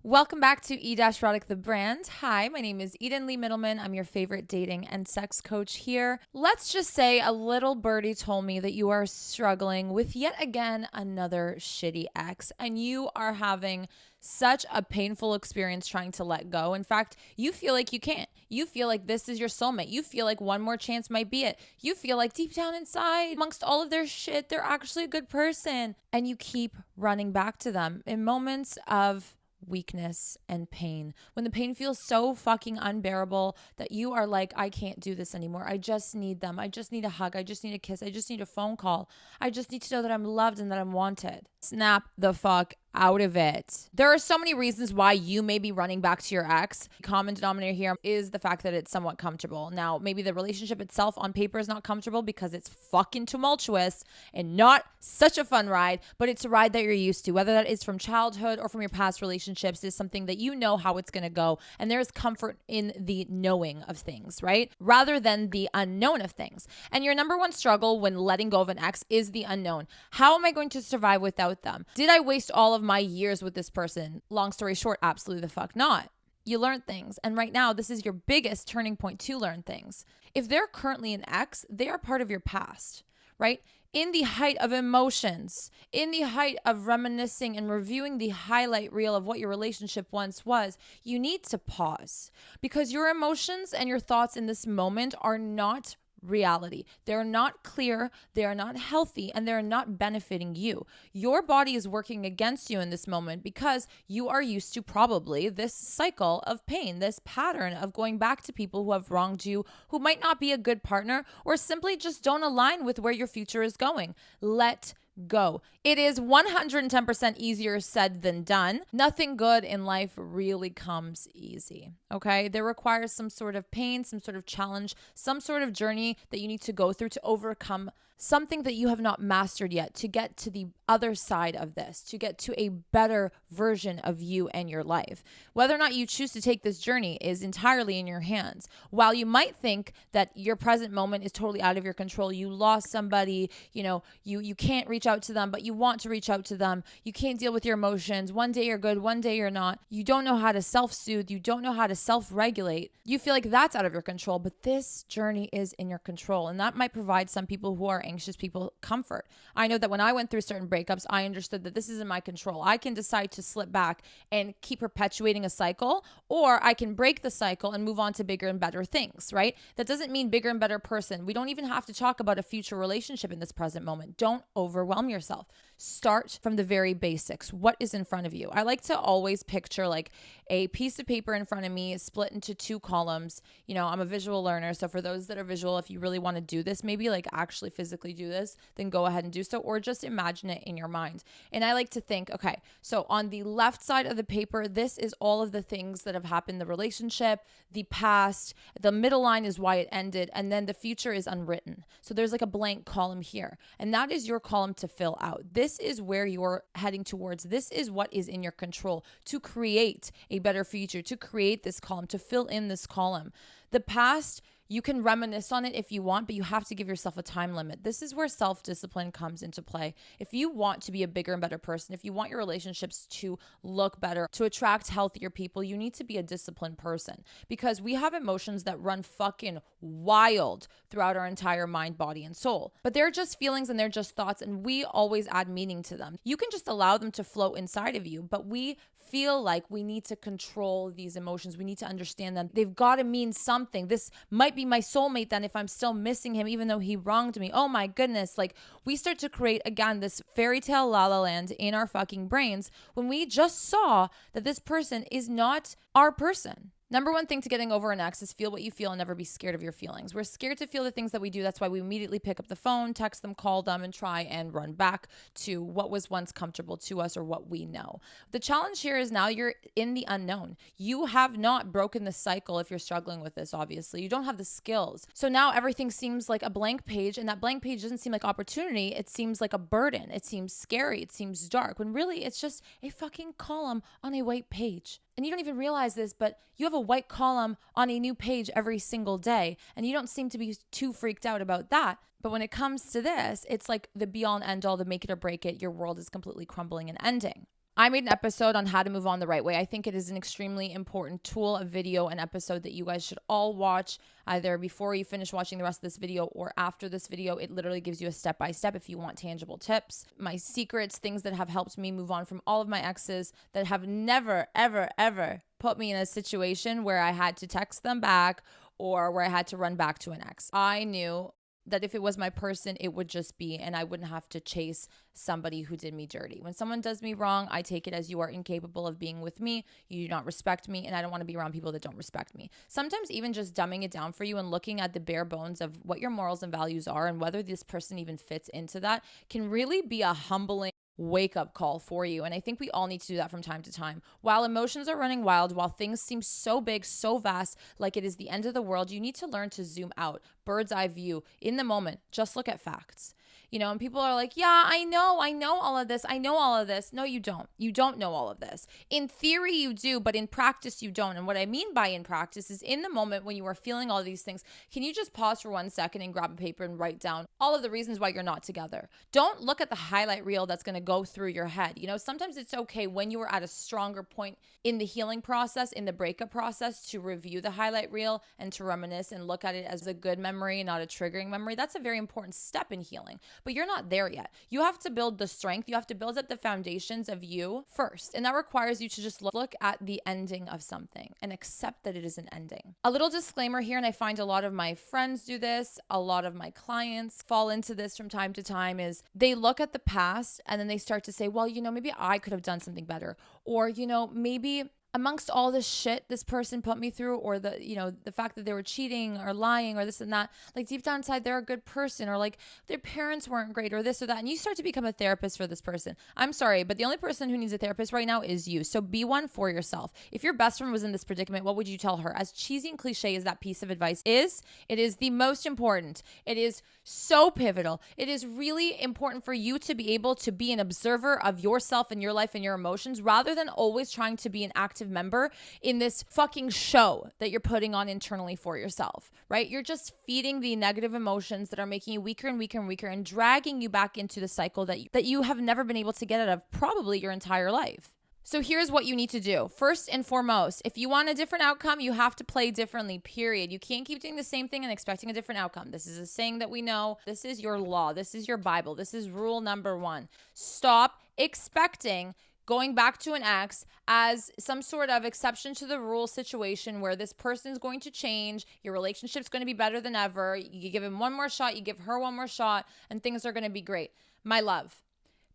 Welcome back to E-Erotic the brand. Hi, my name is Eden Lee Middleman. I'm your favorite dating and sex coach here. Let's just say a little birdie told me that you are struggling with yet again another shitty ex, and you are having such a painful experience trying to let go. In fact, you feel like you can't. You feel like this is your soulmate. You feel like one more chance might be it. You feel like deep down inside, amongst all of their shit, they're actually a good person. And you keep running back to them in moments of weakness and pain, when the pain feels so fucking unbearable that you are like, I can't do this anymore. I just need them. I just need a hug. I just need a kiss. I just need a phone call. I just need to know that I'm loved and that I'm wanted. Snap the fuck out of it. There are so many reasons why you may be running back to your ex. Common denominator here is the fact that it's somewhat comfortable. Now, maybe the relationship itself on paper is not comfortable because it's fucking tumultuous and not such a fun ride, but it's a ride that you're used to. Whether that is from childhood or from your past relationships, is something that you know how it's going to go. And there is comfort in the knowing of things, right? Rather than the unknown of things. And your number one struggle when letting go of an ex is the unknown. How am I going to survive without them? Did I waste all of my years with this person? Long story short, absolutely the fuck not. You learn things. And right now, this is your biggest turning point to learn things. If they're currently an ex, they are part of your past, right? In the height of emotions, in the height of reminiscing and reviewing the highlight reel of what your relationship once was, you need to pause because your emotions and your thoughts in this moment are not reality. They're not clear, they are not healthy, and they're not benefiting you. Your body is working against you in this moment because you are used to probably this cycle of pain, this pattern of going back to people who have wronged you, who might not be a good partner, or simply just don't align with where your future is going. Let go. It is 110% easier said than done. Nothing good in life really comes easy, okay? There requires some sort of pain, some sort of challenge, some sort of journey that you need to go through to overcome something that you have not mastered yet, to get to the other side of this, to get to a better version of you and your life. Whether or not you choose to take this journey is entirely in your hands. While you might think that your present moment is totally out of your control, you lost somebody, you can't reach out to them, but you want to reach out to them. You can't deal with your emotions. One day you're good, one day you're not. You don't know how to self-soothe. You don't know how to self-regulate. You feel like that's out of your control, but this journey is in your control. And that might provide some people who are anxious people comfort. I know that when I went through certain breakups, I understood that this is in my control. I can decide to slip back and keep perpetuating a cycle, or I can break the cycle and move on to bigger and better things, right? That doesn't mean bigger and better person. We don't even have to talk about a future relationship in this present moment. Don't overwhelm yourself. Start from the very basics. What is in front of you? I like to always picture like a piece of paper in front of me split into two columns. I'm a visual learner. So for those that are visual, if you really want to do this, maybe like actually physically do this, then go ahead and do so, or just imagine it in your mind. And I like to think, okay, so on the left side of the paper, this is all of the things that have happened, the relationship, the past, the middle line is why it ended, and then the future is unwritten. So there's like a blank column here, and that is your column to fill out. This is where you're heading towards. This is what is in your control to create a better future, to create this column, to fill in this column. The past, you can reminisce on it if you want, but you have to give yourself a time limit. This is where self-discipline comes into play. If you want to be a bigger and better person, if you want your relationships to look better, to attract healthier people, you need to be a disciplined person, because we have emotions that run fucking wild throughout our entire mind, body, and soul. But they're just feelings and they're just thoughts, and we always add meaning to them. You can just allow them to float inside of you, but we feel like we need to control these emotions. We need to understand them. They've got to mean something. This might be my soulmate then if I'm still missing him, even though he wronged me. Oh my goodness. Like, we start to create, again, this fairy tale la la land in our fucking brains when we just saw that this person is not our person. Number one thing to getting over an ex is feel what you feel and never be scared of your feelings. We're scared to feel the things that we do. That's why we immediately pick up the phone, text them, call them, and try and run back to what was once comfortable to us or what we know. The challenge here is now you're in the unknown. You have not broken the cycle if you're struggling with this, obviously. You don't have the skills. So now everything seems like a blank page, and that blank page doesn't seem like opportunity. It seems like a burden. It seems scary. It seems dark, when really it's just a fucking column on a white page. And you don't even realize this, but you have a white column on a new page every single day, and you don't seem to be too freaked out about that. But when it comes to this, it's like the be all and end all, the make it or break it. Your world is completely crumbling and ending. I made an episode on how to move on the right way. I think it is an extremely important tool, a video, an episode that you guys should all watch either before you finish watching the rest of this video or after this video. It literally gives you a step-by-step if you want tangible tips. My secrets, things that have helped me move on from all of my exes that have never, ever, ever put me in a situation where I had to text them back or where I had to run back to an ex. I knew that if it was my person, it would just be, and I wouldn't have to chase somebody who did me dirty. When someone does me wrong, I take it as you are incapable of being with me, you do not respect me, and I don't want to be around people that don't respect me. Sometimes even just dumbing it down for you and looking at the bare bones of what your morals and values are and whether this person even fits into that can really be a humbling wake-up call for you. And I think we all need to do that from time to time. While emotions are running wild, while things seem so big, so vast, like it is the end of the world, you need to learn to zoom out, bird's eye view, in the moment. Just look at facts. And people are like, yeah, I know all of this. I know all of this. No, you don't. You don't know all of this. In theory, you do, but in practice, you don't. And what I mean by in practice is in the moment when you are feeling all these things, can you just pause for 1 second and grab a paper and write down all of the reasons why you're not together? Don't look at the highlight reel that's going to go through your head. Sometimes it's okay when you are at a stronger point in the healing process, in the breakup process, to review the highlight reel and to reminisce and look at it as a good memory, not a triggering memory. That's a very important step in healing. But you're not there yet. You have to build the strength. You have to build up the foundations of you first. And that requires you to just look at the ending of something and accept that it is an ending. A little disclaimer here, and I find a lot of my friends do this, a lot of my clients fall into this from time to time, is they look at the past and then they start to say, well, maybe I could have done something better. Or, maybe amongst all this shit this person put me through, or the fact that they were cheating or lying or this and that, like deep down inside, they're a good person, or like their parents weren't great or this or that. And you start to become a therapist for this person. I'm sorry, but the only person who needs a therapist right now is you. So be one for yourself. If your best friend was in this predicament, what would you tell her? As cheesy and cliche as that piece of advice is, it is the most important. It is so pivotal. It is really important for you to be able to be an observer of yourself and your life and your emotions, rather than always trying to be an active member in this fucking show that you're putting on internally for yourself, right? You're just feeding the negative emotions that are making you weaker and weaker and weaker and dragging you back into the cycle that you have never been able to get out of probably your entire life. So here's what you need to do. First and foremost, if you want a different outcome, you have to play differently, period. You can't keep doing the same thing and expecting a different outcome. This is a saying that we know. This is your law. This is your Bible. This is rule number 1. Stop expecting going back to an ex as some sort of exception to the rule situation where this person is going to change, your relationship's going to be better than ever, you give him one more shot, you give her one more shot, and things are going to be great. My love,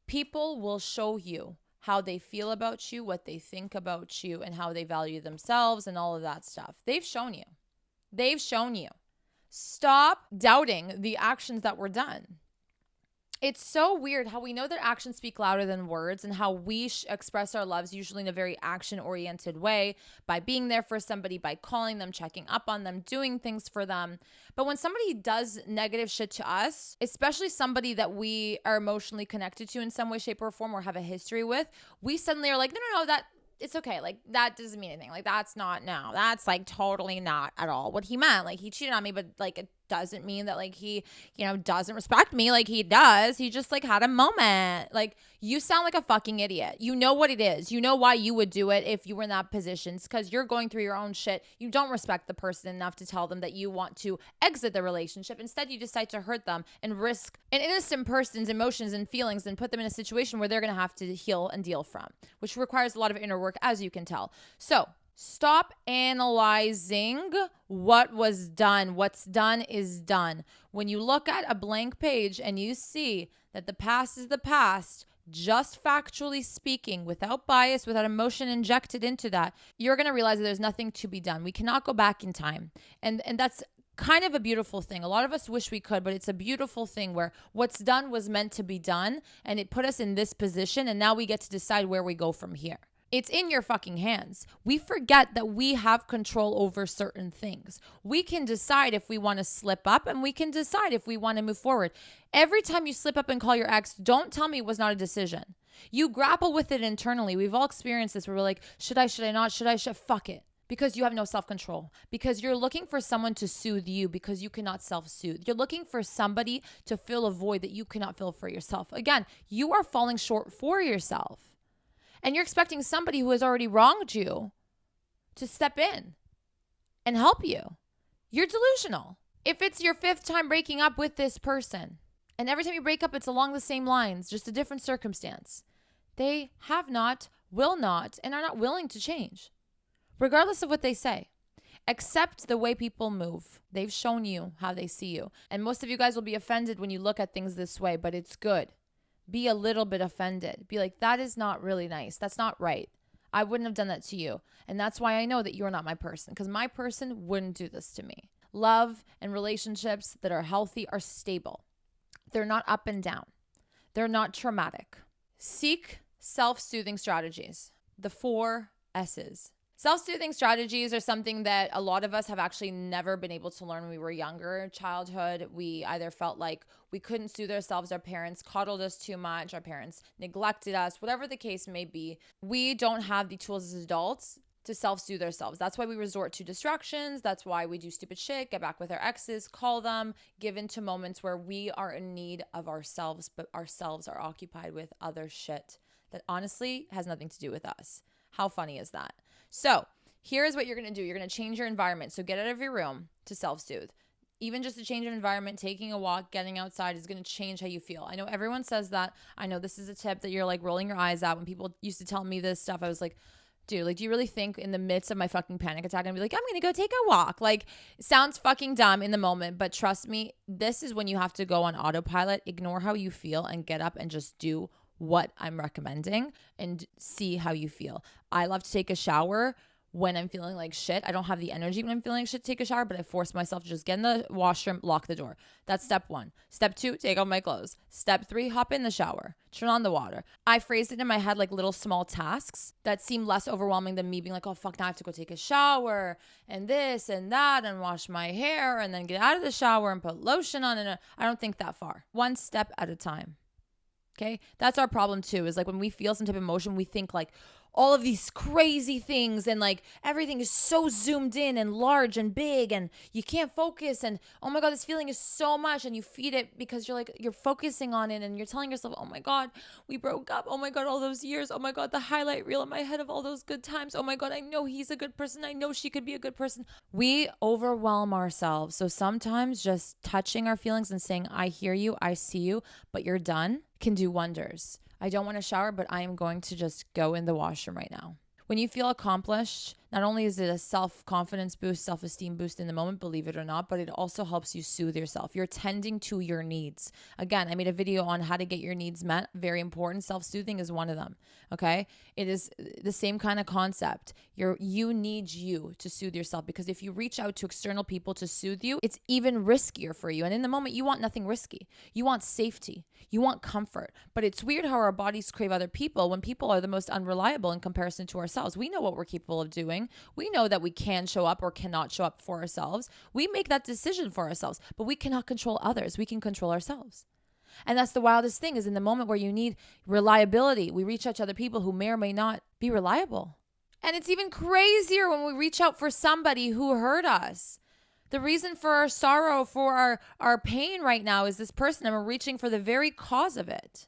people will show you how they feel about you, what they think about you, and how they value themselves and all of that stuff. They've shown you. They've shown you. Stop doubting the actions that were done. It's so weird how we know that actions speak louder than words, and how we express our loves usually in a very action-oriented way, by being there for somebody, by calling them, checking up on them, doing things for them. But when somebody does negative shit to us, especially somebody that we are emotionally connected to in some way, shape, or form, or have a history with, we suddenly are like, no, that it's okay. Like, that doesn't mean anything. Like, that's like totally not at all what he meant. Like, he cheated on me, but like, it doesn't mean that like he, doesn't respect me like he does. He just like had a moment. Like, you sound like a fucking idiot. You know what it is. You know why you would do it if you were in that position. It's because you're going through your own shit. You don't respect the person enough to tell them that you want to exit the relationship. Instead, you decide to hurt them and risk an innocent person's emotions and feelings and put them in a situation where they're going to have to heal and deal from, which requires a lot of inner work, as you can tell. So stop analyzing what was done. What's done is done. When you look at a blank page and you see that the past is the past, just factually speaking, without bias, without emotion injected into that, you're going to realize that there's nothing to be done. We cannot go back in time. And that's kind of a beautiful thing. A lot of us wish we could, but it's a beautiful thing where what's done was meant to be done, and it put us in this position, and now we get to decide where we go from here. It's in your fucking hands. We forget that we have control over certain things. We can decide if we want to slip up, and we can decide if we want to move forward. Every time you slip up and call your ex, don't tell me it was not a decision. You grapple with it internally. We've all experienced this where we're like, should I not? Fuck it. Because you have no self-control. Because you're looking for someone to soothe you because you cannot self-soothe. You're looking for somebody to fill a void that you cannot fill for yourself. Again, you are falling short for yourself. And you're expecting somebody who has already wronged you to step in and help you. You're delusional. If it's your 5th time breaking up with this person, and every time you break up, it's along the same lines, just a different circumstance, they have not, will not, and are not willing to change, regardless of what they say. Accept the way people move. They've shown you how they see you. And most of you guys will be offended when you look at things this way, but it's good. Be a little bit offended. Be like, that is not really nice. That's not right. I wouldn't have done that to you. And that's why I know that you're not my person, because my person wouldn't do this to me. Love and relationships that are healthy are stable. They're not up and down. They're not traumatic. Seek self-soothing strategies. The 4 S's. Self-soothing strategies are something that a lot of us have actually never been able to learn when we were younger. Childhood, we either felt like we couldn't soothe ourselves, our parents coddled us too much, our parents neglected us, whatever the case may be. We don't have the tools as adults to self-soothe ourselves. That's why we resort to distractions. That's why we do stupid shit, get back with our exes, call them, give into moments where we are in need of ourselves, but ourselves are occupied with other shit that honestly has nothing to do with us. How funny is that? So here's what you're going to do. You're going to change your environment. So get out of your room to self-soothe. Even just a change of environment, taking a walk, getting outside is going to change how you feel. I know everyone says that. I know this is a tip that you're like rolling your eyes at. When people used to tell me this stuff, I was like, dude, like, do you really think in the midst of my fucking panic attack, I'm gonna be like, I'm going to go take a walk? Like, it sounds fucking dumb in the moment, but trust me, this is when you have to go on autopilot, ignore how you feel, and get up and just do what I'm recommending and see how you feel. I love to take a shower when I'm feeling like shit. I don't have the energy when I'm feeling like shit to take a shower, but I force myself to just get in the washroom, lock the door. That's step 1. Step 2, take off my clothes. Step 3, hop in the shower, turn on the water. I phrased it in my head like little small tasks that seem less overwhelming than me being like, oh fuck, now I have to go take a shower and this and that and wash my hair and then get out of the shower and put lotion on. And I don't think that far. One step at a time. Okay, that's our problem too, is like when we feel some type of emotion, we think like all of these crazy things and like everything is so zoomed in and large and big and you can't focus and oh my God, this feeling is so much, and you feed it because you're focusing on it and you're telling yourself, oh my God, we broke up. Oh my God, all those years. Oh my God, the highlight reel in my head of all those good times. Oh my God, I know he's a good person. I know she could be a good person. We overwhelm ourselves. So sometimes just touching our feelings and saying, I hear you, I see you, but you're done, can do wonders. I don't want to shower, but I am going to just go in the washroom right now. When you feel accomplished, not only is it a self-confidence boost, self-esteem boost in the moment, believe it or not, but it also helps you soothe yourself. You're tending to your needs. Again, I made a video on how to get your needs met. Very important. Self-soothing is one of them. Okay. It is the same kind of concept. You need you to soothe yourself, because if you reach out to external people to soothe you, it's even riskier for you. And in the moment, you want nothing risky. You want safety. You want comfort. But it's weird how our bodies crave other people when people are the most unreliable in comparison to ourselves. We know what we're capable of doing. We know that we can show up or cannot show up for ourselves. We make that decision for ourselves, but we cannot control others. We can control ourselves. And that's the wildest thing, is in the moment where you need reliability, we reach out to other people who may or may not be reliable. And it's even crazier when we reach out for somebody who hurt us. The reason for our sorrow, for our pain right now is this person, and we're reaching for the very cause of it.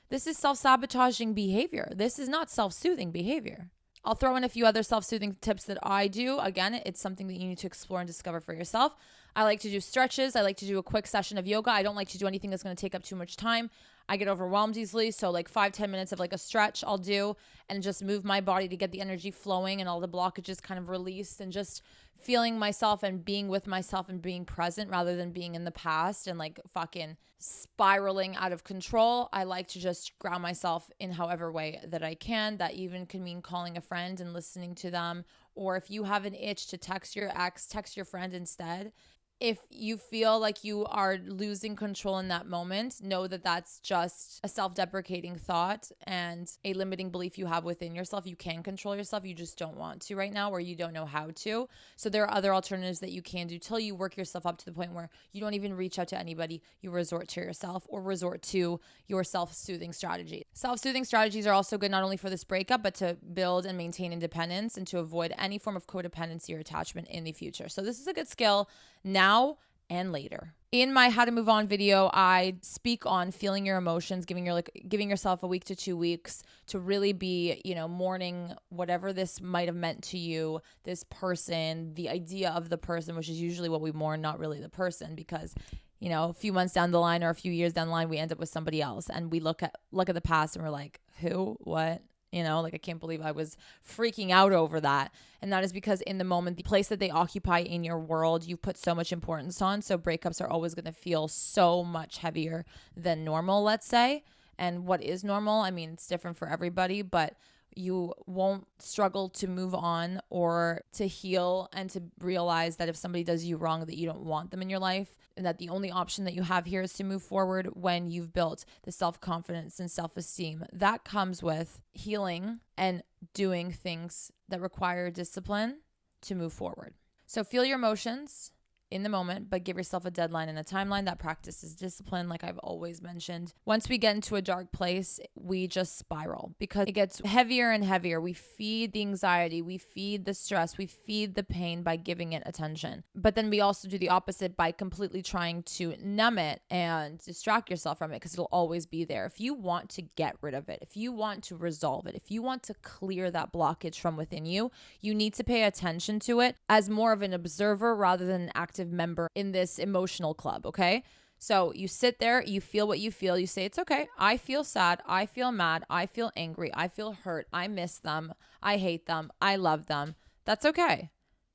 This is self-sabotaging behavior. This is not self-soothing behavior. I'll throw in a few other self-soothing tips that I do. Again, it's something that you need to explore and discover for yourself. I like to do stretches. I like to do a quick session of yoga. I don't like to do anything that's going to take up too much time. I get overwhelmed easily. So like 5-10 minutes of like a stretch I'll do, and just move my body to get the energy flowing and all the blockages kind of released, and just feeling myself and being with myself and being present rather than being in the past and like fucking spiraling out of control. I like to just ground myself in however way that I can. That even can mean calling a friend and listening to them. Or if you have an itch to text your ex, text your friend instead. If you feel like you are losing control in that moment, know that that's just a self-deprecating thought and a limiting belief you have within yourself. You can control yourself. You just don't want to right now, or you don't know how to. So there are other alternatives that you can do till you work yourself up to the point where you don't even reach out to anybody. You resort to yourself, or resort to your self-soothing strategy. Self-soothing strategies are also good not only for this breakup, but to build and maintain independence and to avoid any form of codependency or attachment in the future. So this is a good skill now and later. In my How to Move On video, I speak on feeling your emotions, giving yourself a week to 2 weeks to really be, mourning whatever this might have meant to you, this person, the idea of the person, which is usually what we mourn, not really the person, because a few months down the line or a few years down the line, we end up with somebody else, and we look at the past and we're like, who, what? I can't believe I was freaking out over that. And that is because in the moment, the place that they occupy in your world, you put so much importance on. So breakups are always going to feel so much heavier than normal, let's say. And what is normal? I mean, it's different for everybody, but you won't struggle to move on or to heal and to realize that if somebody does you wrong, that you don't want them in your life, and that the only option that you have here is to move forward when you've built the self-confidence and self-esteem. That comes with healing and doing things that require discipline to move forward. So feel your emotions in the moment, but give yourself a deadline and a timeline. That practices discipline, like I've always mentioned. Once we get into a dark place, we just spiral because it gets heavier and heavier. We feed the anxiety, we feed the stress, we feed the pain by giving it attention. But then we also do the opposite by completely trying to numb it and distract yourself from it, because it'll always be there. If you want to get rid of it, if you want to resolve it, if you want to clear that blockage from within you, you need to pay attention to it as more of an observer rather than an active member in this emotional club, okay? So you sit there, you feel what you feel, you say, it's okay. I feel sad, I feel mad, I feel angry, I feel hurt, I miss them, I hate them, I love them. That's okay.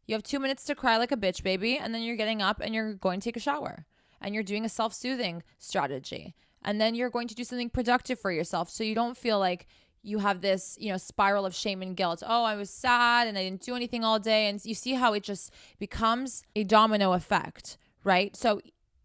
You have 2 minutes to cry like a bitch, baby, and then you're getting up and you're going to take a shower and you're doing a self-soothing strategy. And then you're going to do something productive for yourself so you don't feel like you have this, spiral of shame and guilt. Oh, I was sad and I didn't do anything all day. And you see how it just becomes a domino effect, right? So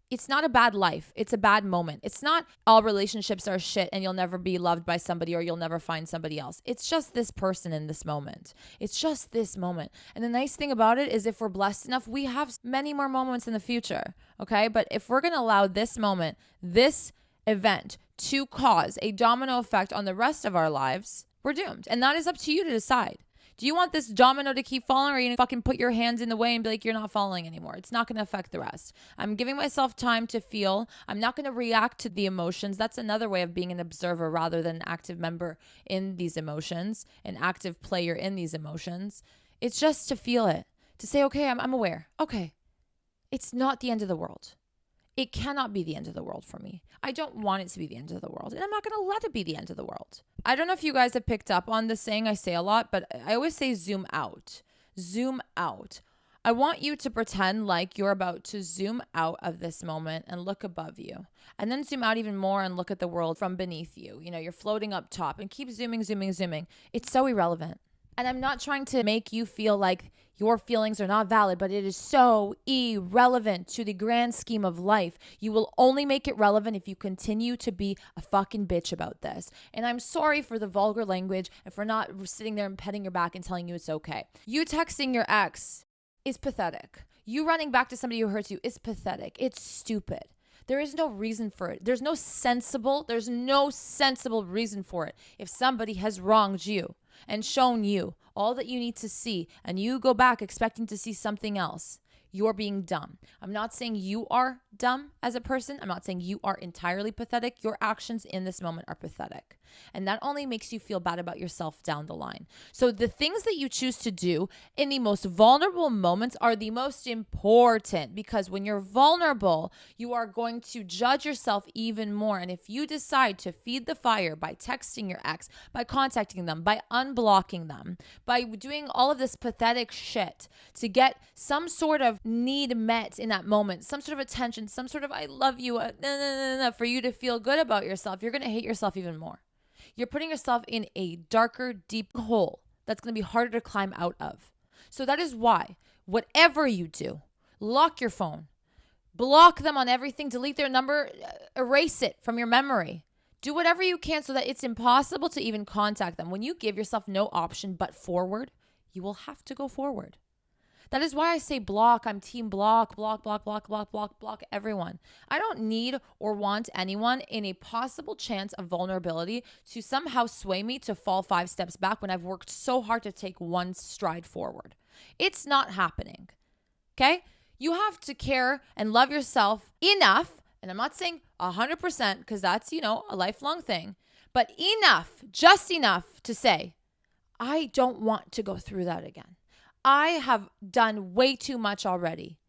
it's not a bad life. It's a bad moment. It's not all relationships are shit and you'll never be loved by somebody or you'll never find somebody else. It's just this person in this moment. It's just this moment. And the nice thing about it is if we're blessed enough, we have many more moments in the future, okay? But if we're going to allow this moment, this event to cause a domino effect on the rest of our lives, we're doomed. And that is up to you to decide. Do you want this domino to keep falling, or are you gonna fucking put your hands in the way and be like, you're not falling anymore? It's not gonna affect the rest. I'm giving myself time to feel. I'm not gonna react to the emotions. That's another way of being an observer rather than an active member in these emotions, an active player in these emotions. It's just to feel it, to say, okay, I'm aware. Okay, it's not the end of the world. It cannot be the end of the world for me. I don't want it to be the end of the world, and I'm not going to let it be the end of the world. I don't know if you guys have picked up on this saying I say a lot, but I always say zoom out. Zoom out. I want you to pretend like you're about to zoom out of this moment and look above you, and then zoom out even more and look at the world from beneath you. You're floating up top, and keep zooming, zooming, zooming. It's so irrelevant. And I'm not trying to make you feel like your feelings are not valid, but it is so irrelevant to the grand scheme of life. You will only make it relevant if you continue to be a fucking bitch about this. And I'm sorry for the vulgar language and for not sitting there and petting your back and telling you it's okay. You texting your ex is pathetic. You running back to somebody who hurts you is pathetic. It's stupid. There is no reason for it. There's no sensible reason for it. If somebody has wronged you and shown you all that you need to see, and you go back expecting to see something else, you're being dumb. I'm not saying you are dumb as a person. I'm not saying you are entirely pathetic. Your actions in this moment are pathetic. And that only makes you feel bad about yourself down the line. So the things that you choose to do in the most vulnerable moments are the most important, because when you're vulnerable, you are going to judge yourself even more. And if you decide to feed the fire by texting your ex, by contacting them, by unblocking them, by doing all of this pathetic shit to get some sort of need met in that moment, some sort of attention, some sort of I love you, for you to feel good about yourself, you're going to hate yourself even more. You're putting yourself in a darker, deep hole that's going to be harder to climb out of. So that is why, whatever you do, lock your phone, block them on everything, delete their number, erase it from your memory. Do whatever you can so that it's impossible to even contact them. When you give yourself no option but forward, you will have to go forward. That is why I say block. I'm team block everyone. I don't need or want anyone in a possible chance of vulnerability to somehow sway me to fall 5 steps back when I've worked so hard to take one stride forward. It's not happening. Okay? You have to care and love yourself enough. And I'm not saying 100% because that's, a lifelong thing, but enough, just enough to say, I don't want to go through that again. I have done way too much already.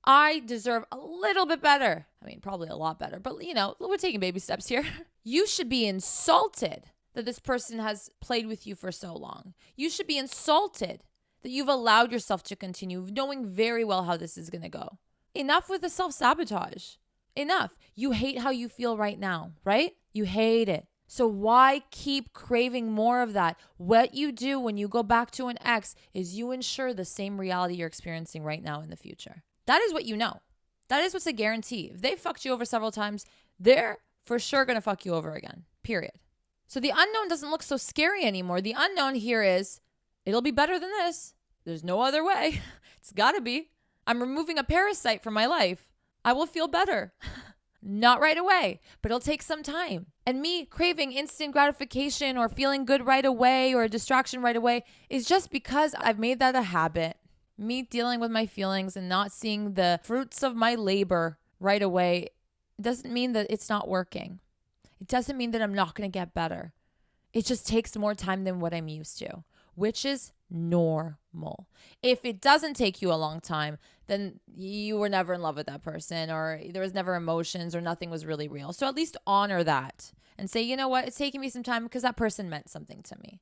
I deserve a little bit better. I mean, probably a lot better, but we're taking baby steps here. You should be insulted that this person has played with you for so long. You should be insulted that you've allowed yourself to continue, knowing very well how this is going to go. Enough with the self-sabotage. Enough. You hate how you feel right now, right? You hate it. So why keep craving more of that? What you do when you go back to an ex is you ensure the same reality you're experiencing right now in the future. That is what you know. That is what's a guarantee. If they fucked you over several times, they're for sure going to fuck you over again, period. So the unknown doesn't look so scary anymore. The unknown here is, it'll be better than this. There's no other way. It's got to be. I'm removing a parasite from my life. I will feel better. Not right away, but it'll take some time. And me craving instant gratification or feeling good right away or a distraction right away is just because I've made that a habit. Me dealing with my feelings and not seeing the fruits of my labor right away doesn't mean that it's not working. It doesn't mean that I'm not going to get better. It just takes more time than what I'm used to, which is normal. If it doesn't take you a long time, then you were never in love with that person, or there was never emotions, or nothing was really real. So at least honor that and say, you know what, it's taking me some time because that person meant something to me.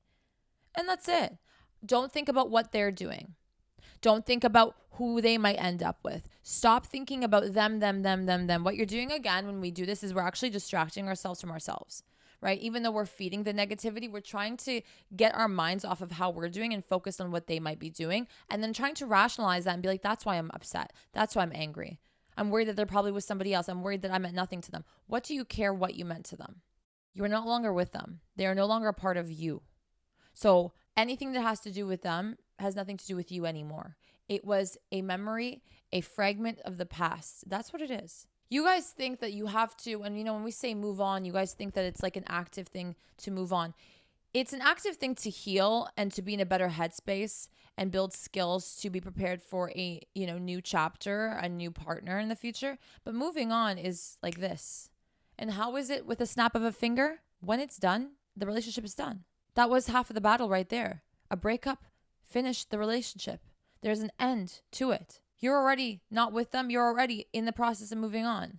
And that's it. Don't think about what they're doing. Don't think about who they might end up with. Stop thinking about them. What you're doing again when we do this is we're actually distracting ourselves from ourselves, right? Even though we're feeding the negativity, we're trying to get our minds off of how we're doing and focus on what they might be doing, and then trying to rationalize that and be like, that's why I'm upset. That's why I'm angry. I'm worried that they're probably with somebody else. I'm worried that I meant nothing to them. What do you care what you meant to them? You are no longer with them. They are no longer a part of you. So anything that has to do with them has nothing to do with you anymore. It was a memory, a fragment of the past. That's what it is. You guys think that you have to, and when we say move on, you guys think that it's like an active thing to move on. It's an active thing to heal and to be in a better headspace and build skills to be prepared for a, new chapter, a new partner in the future. But moving on is like this. And how is it with a snap of a finger? When it's done, the relationship is done. That was half of the battle right there. A breakup finished the relationship. There's an end to it. You're already not with them. You're already in the process of moving on,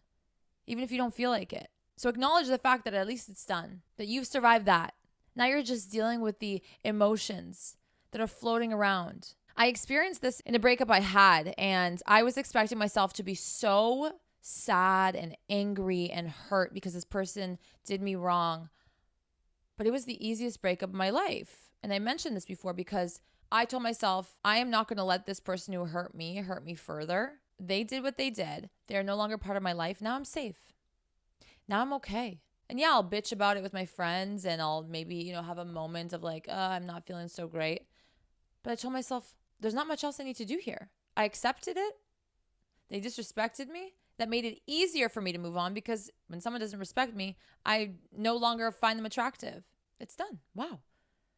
even if you don't feel like it. So acknowledge the fact that at least it's done, that you've survived that. Now you're just dealing with the emotions that are floating around. I experienced this in a breakup I had, and I was expecting myself to be so sad and angry and hurt because this person did me wrong. But it was the easiest breakup of my life. And I mentioned this before because I told myself, I am not going to let this person who hurt me further. They did what they did. They are no longer part of my life. Now I'm safe. Now I'm okay. And yeah, I'll bitch about it with my friends and I'll maybe, have a moment of like, I'm not feeling so great. But I told myself, there's not much else I need to do here. I accepted it. They disrespected me. That made it easier for me to move on because when someone doesn't respect me, I no longer find them attractive. It's done. Wow.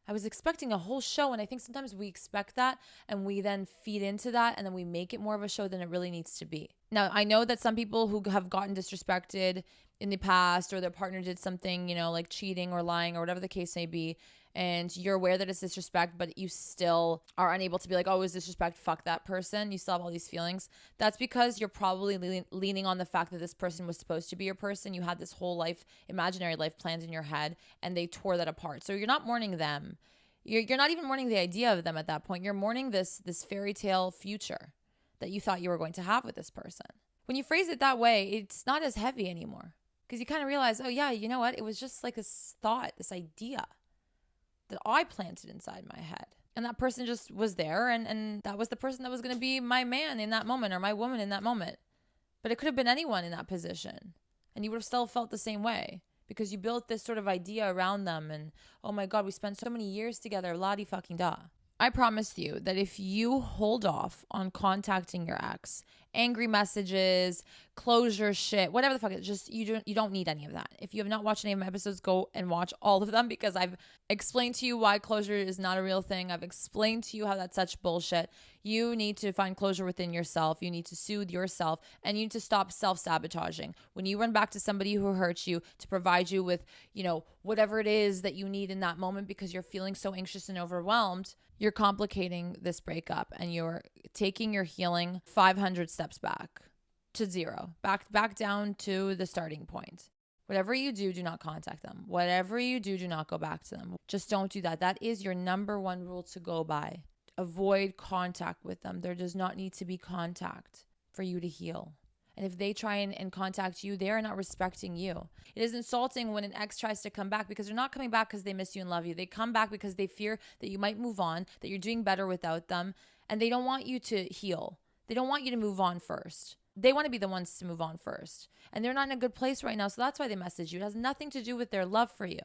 I was expecting a whole show, and I think sometimes we expect that and we then feed into that and then we make it more of a show than it really needs to be. Now, I know that some people who have gotten disrespected in the past or their partner did something, like cheating or lying or whatever the case may be, and you're aware that it's disrespect, but you still are unable to be like, oh, it was disrespect, fuck that person. You still have all these feelings. That's because you're probably leaning on the fact that this person was supposed to be your person. You had this whole life, imaginary life planned in your head, and they tore that apart. So you're not mourning them. You're not even mourning the idea of them at that point. You're mourning this fairy tale future that you thought you were going to have with this person. When you phrase it that way, it's not as heavy anymore because you kind of realize, oh yeah, you know what? It was just like this thought, this idea that I planted inside my head. And that person just was there, and that was the person that was going to be my man in that moment or my woman in that moment. But it could have been anyone in that position, and you would have still felt the same way because you built this sort of idea around them, and oh my God, we spent so many years together, la-di-fucking-da. I promise you that if you hold off on contacting your ex, angry messages, closure shit, whatever the fuck, it's just you don't need any of that. If you have not watched any of my episodes, go and watch all of them because I've explained to you why closure is not a real thing. I've explained to you how that's such bullshit. You need to find closure within yourself. You need to soothe yourself and you need to stop self-sabotaging. When you run back to somebody who hurts you to provide you with, whatever it is that you need in that moment because you're feeling so anxious and overwhelmed, you're complicating this breakup and you're taking your healing 500 steps back to zero, back down to the starting point. Whatever you do, do not contact them. Whatever you do, do not go back to them. Just don't do that. That is your number one rule to go by. Avoid contact with them. There does not need to be contact for you to heal. And if they try and contact you, they are not respecting you. It is insulting when an ex tries to come back because they're not coming back because they miss you and love you. They come back because they fear that you might move on, that you're doing better without them, and they don't want you to heal. They don't want you to move on first. They want to be the ones to move on first. And they're not in a good place right now, so that's why they message you. It has nothing to do with their love for you.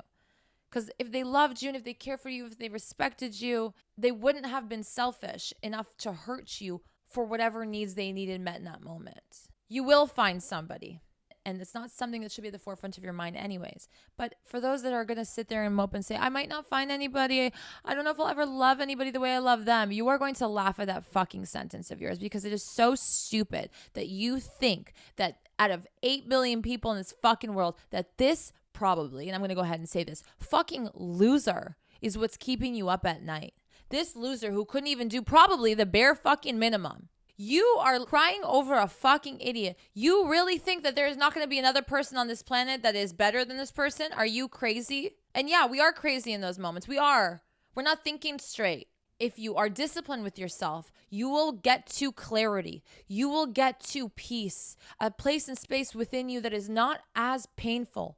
Because if they loved you and if they cared for you, if they respected you, they wouldn't have been selfish enough to hurt you for whatever needs they needed met in that moment. You will find somebody. And it's not something that should be at the forefront of your mind anyways. But for those that are going to sit there and mope and say, I might not find anybody. I don't know if I'll ever love anybody the way I love them. You are going to laugh at that fucking sentence of yours because it is so stupid that you think that out of 8 billion people in this fucking world, that this probably, and I'm going to go ahead and say this, fucking loser is what's keeping you up at night. This loser who couldn't even do probably the bare fucking minimum. You are crying over a fucking idiot. You really think that there is not going to be another person on this planet that is better than this person? Are you crazy? And yeah, we are crazy in those moments. We are. We're not thinking straight. If you are disciplined with yourself, you will get to clarity. You will get to peace, a place and space within you that is not as painful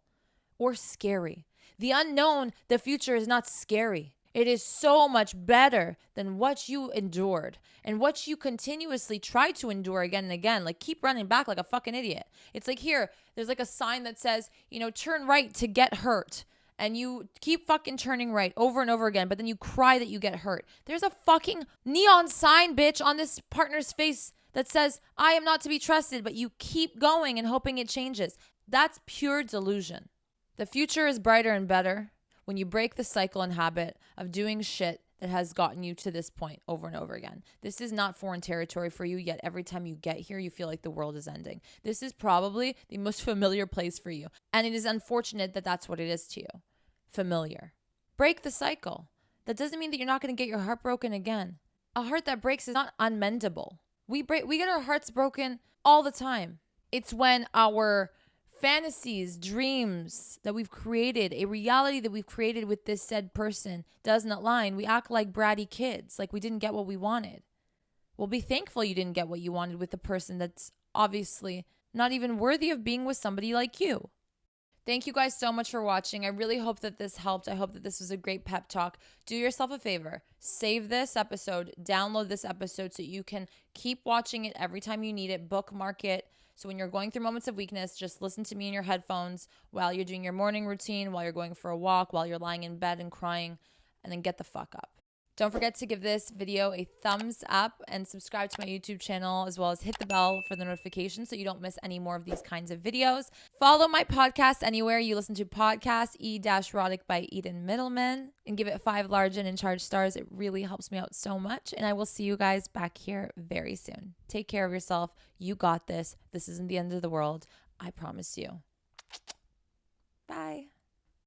or scary. The unknown, the future is not scary. It is so much better than what you endured and what you continuously try to endure again and again. Like keep running back like a fucking idiot. It's like here, there's like a sign that says, turn right to get hurt. And you keep fucking turning right over and over again, but then you cry that you get hurt. There's a fucking neon sign, bitch, on this partner's face that says, I am not to be trusted, but you keep going and hoping it changes. That's pure delusion. The future is brighter and better when you break the cycle and habit of doing shit that has gotten you to this point over and over again. This is not foreign territory for you, yet every time you get here, you feel like the world is ending. This is probably the most familiar place for you. And it is unfortunate that that's what it is to you. Familiar. Break the cycle. That doesn't mean that you're not going to get your heart broken again. A heart that breaks is not unmendable. We get our hearts broken all the time. It's when our fantasies, dreams that we've created, a reality that we've created with this said person doesn't align. We act like bratty kids, like we didn't get what we wanted. Well, be thankful you didn't get what you wanted with a person that's obviously not even worthy of being with somebody like you. Thank you guys so much for watching. I really hope that this helped. I hope that this was a great pep talk. Do yourself a favor. Save this episode. Download this episode so you can keep watching it every time you need it. Bookmark it. So when you're going through moments of weakness, just listen to me in your headphones while you're doing your morning routine, while you're going for a walk, while you're lying in bed and crying, and then get the fuck up. Don't forget to give this video a thumbs up and subscribe to my YouTube channel, as well as hit the bell for the notifications so you don't miss any more of these kinds of videos. Follow my podcast anywhere you listen to podcasts, E-Erotic by Eden Middleman, and give it 5 large and in charge stars. It really helps me out so much. And I will see you guys back here very soon. Take care of yourself. You got this. This isn't the end of the world. I promise you.